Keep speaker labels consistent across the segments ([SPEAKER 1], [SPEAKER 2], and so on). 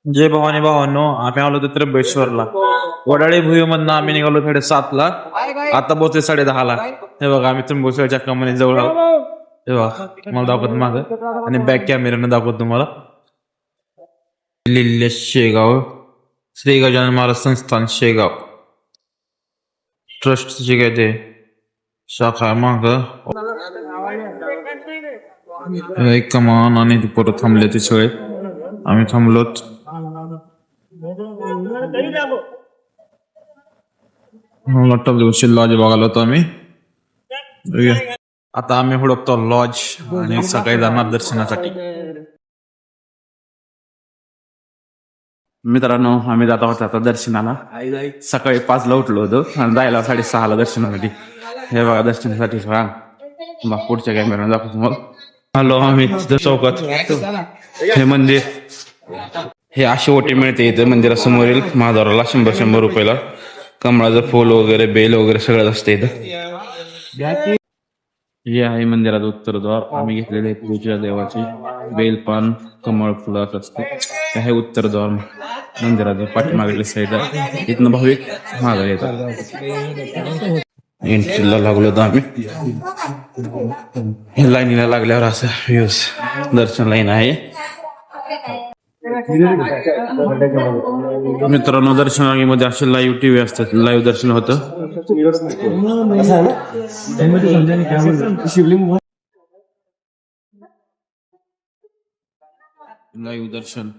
[SPEAKER 1] जय भवानी भावांनो, आम्ही आलो होतो त्र्यंबकेश्वरला. वडाळी भुईमधनं आम्ही निघालो 7:30ला. आता पोहोचले 10:30ला. हे बघा आम्ही त्र्यंबकेश्वरच्या कमानी जवळ आहोत. हे बघा तुम्हाला दाखवतो मागं आणि बॅक कॅमेऱ्यानं दाखवतो तुम्हाला. लिल्ले शेगाव श्री गजानन महाराज संस्थान शेगाव ट्रस्टची काय ते शाखा माग एक कमान आणि परत थांबले ते सगळे. आम्ही थांबलोत. लॉज बघायला होतो आम्ही. आता आम्ही हुडकतो लॉज आणि सकाळी जाणार दर्शनासाठी. मित्रांनो आम्ही जात आहोत आता दर्शनाला. सकाळी 5ला उठलो होतो आणि जायला 6:30ला दर्शनासाठी. हे बघा दर्शनासाठी पुढच्या कॅमेरा दाखवतो मग. हॅलो आम्ही चौकात. हे मंदिर हे अशी ओटी मिळते इथे मंदिरासमोरील महाद्वाराला 100 रुपयाला. कमळाचं फूल वगैरे बेल वगैरे सगळं असते इथं. हे आहे मंदिराचं उत्तरद्वार. आम्ही घेतलेले पूजा देवाची बेलपान कमळ फुलाच असते. हे आहे उत्तरद्वार मंदिराचं पाठीमागली साईड. इथनं भाविक मागे येतात. एंट्रीला लागलो होतो आम्ही. लाईनीला लागल्यावर असं व्ह्यूज दर्शन लाईन आहे. मित्रांनो दर्शनामध्ये असे लाईव्ह टीव्ही असतात. लाईव्ह दर्शन होतं. लाईव्ह दर्शन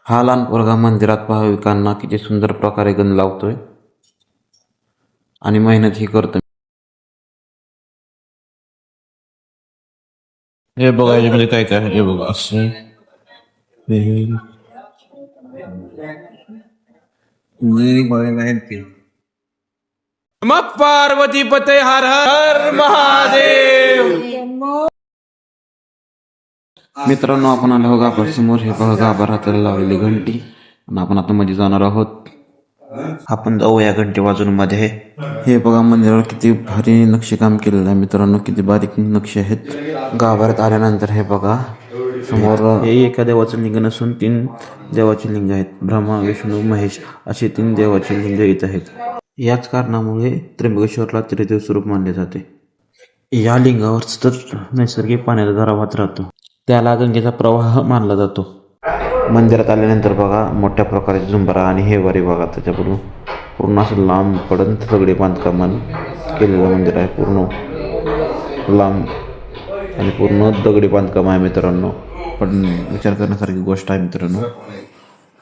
[SPEAKER 1] हा लहान पोरगा मंदिरात भाविकांना किती सुंदर प्रकारे गण लावतोय आणि मेहनत ही करतोय. हे बघा याच्यामध्ये काय काय हे बघा असं मग पार्वती पते हर हर महादेव. मित्रांनो आपण आलो हो गाभार समोर. हे बघा गाभार हाताला लावलेली घंटी आणि आपण आता मध्ये जाणार आहोत. आपण जाऊ या घंटी वाजून मध्ये. हे बघा मंदिरावर किती भारी नक्षीकाम केलेलं आहे मित्रांनो. किती बारीक नक्षी आहेत. गाभाऱ्यात आल्यानंतर हे बघा समोर हे एका देवाचं लिंग नसून 3 देवाचे लिंग आहेत. ब्रह्मा विष्णू महेश असे 3 देवाचे लिंग इथं आहेत. याच कारणामुळे त्र्यंबकेश्वरला त्रिदेव स्वरूप मानले जाते. या लिंगावर सतत नैसर्गिक पाण्याचा धारा वाहत राहतो. त्याला गंगेचा प्रवाह मानला जातो. मंदिरात आल्यानंतर बघा मोठ्या प्रकारचे झुंबरा आणि हेवारी बघा. त्याच्याकडून पूर्ण असं लांब पडंत दगडी बांधकामाने केलेलं मंदिर आहे. पूर्ण लांब आणि पूर्ण दगडी बांधकाम आहे मित्रांनो. पण विचार करण्यासारखी गोष्ट आहे मित्रांनो.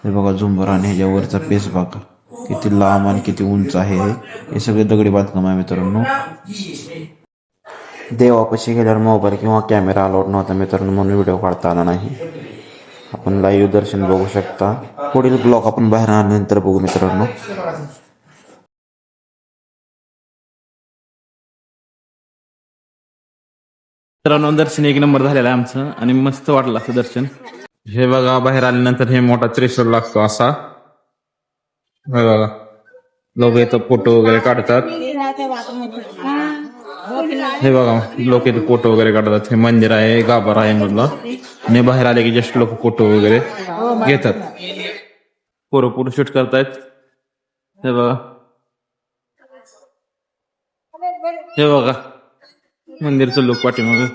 [SPEAKER 1] हे बघा झुंबरा आणि ह्याच्यावरचा पेस बघा किती लांब आणि किती उंच आहे. हे सगळे दगडी बांधकाम आहे मित्रांनो. देवापाशी गेल्यावर मोबाईल किंवा कॅमेरा अलाउड नव्हता मित्रांनो, म्हणून व्हिडिओ काढता आला नाही. आपण लाईव्ह दर्शन बघू शकता. पुढील ब्लॉग आपण बाहेर आल्यानंतर बघू मित्रांनो. मित्रांनो दर्शन 1 नंबर झालेलं आहे आमचं आणि मस्त वाटलं असं दर्शन. हे बघा बाहेर आल्यानंतर हे मोठा त्रिशूळ लागतो असा. हे बघा लोक इथं फोटो वगैरे काढतात. हे बघा लोक इथे फोटो वगैरे काढतात. हे मंदिर आहे गाभारा आहे मधला आणि बाहेर आले की जस्ट लोक फोटो वगैरे घेतात. पोरं शूट करतायत. हे बघा हे बघा मंदिरचं लोक पाठीमाग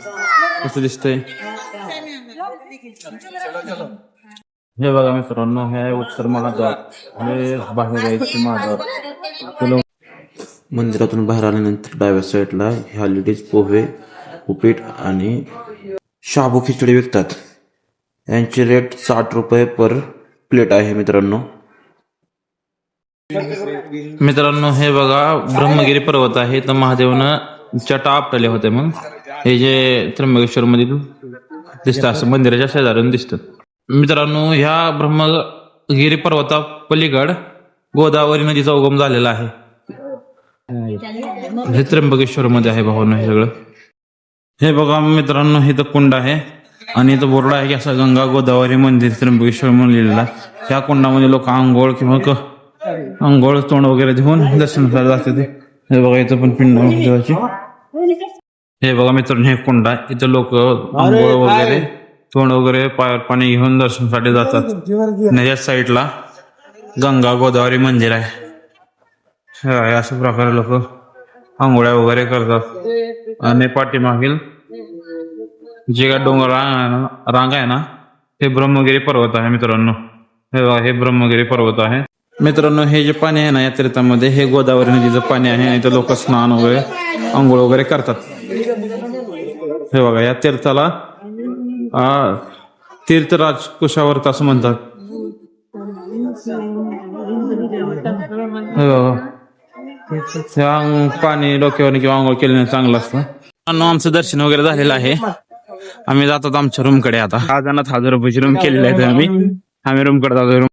[SPEAKER 1] कसं दिसतंय. हे बघा मित्रांनो हे उत्तर महाद्वार. हे बाहेर यायचे महाद्वार. मंदिरातून बाहेर आल्यानंतर डाव्या साईडला हॉलिडेज पोहे उपीट आणि शाबू खिचडी विकतात. यांचे रेट 60 रुपये पर प्लेट आहे मित्रांनो. मित्रांनो हे बघा ब्रह्मगिरी पर्वत आहे. तर महादेवनं जटा आपटले होते. मग हे जे त्र्यंबकेश्वर मध्ये दिसतं असं मंदिराच्या शेजारून दिसतं मित्रांनो. ह्या ब्रह्मगिरी पर्वता पलीकड गोदावरी नदीचा उगम झालेला आहे. हे त्र्यंबकेश्वर मध्ये आहे भावांनो हे सगळं. हे बघा मित्रांनो हे तर कुंड आहे आणि इथं बोर्ड आहे की असं गंगा गोदावरी मंदिर त्र्यंबकेश्वर म्हणून लिहिलेला. ह्या कुंडामध्ये लोक आंघोळ किंवा अंघोळ तोंड वगैरे देऊन दर्शनाला जाते. हे बघा इथं पण पिंड देवाची
[SPEAKER 2] हे बघा मित्रांनो, हे कुंड आहे. इथं लोक आंघोळ वगैरे, तोंड वगैरे, पायावर पाणी घेऊन दर्शनासाठी जातात. आणि या साईडला गंगा गोदावरी मंदिर आहे. हे आहे, अशा प्रकारे लोक आंघोळ्या वगैरे करतात. आणि पाठीमागील जे काय डोंगर रांग आहे ना, हे ब्रह्मगिरी पर्वत आहे मित्रांनो. हे बघा, हे ब्रह्मगिरी पर्वत आहे मित्रांनो. हे जे पाणी आहे ना या तीर्थामध्ये, हे गोदावरी नदीचं पाणी आहे. इथं लोक स्नान वगैरे, आंघोळ वगैरे करतात. हे बघा, या तीर्थाला तीर्थराज कुशावर्त असं म्हणतात. हे बघा, पाणी डोक्यावर किंवा आंघोळ केल्याने चांगलं असतं. आमचं दर्शन वगैरे झालेलं आहे. आम्ही जातो आमच्या रूमकडे. आता 10,000 रुपयाची रूम केलेली आहे. आम्ही रूमकडे जातो.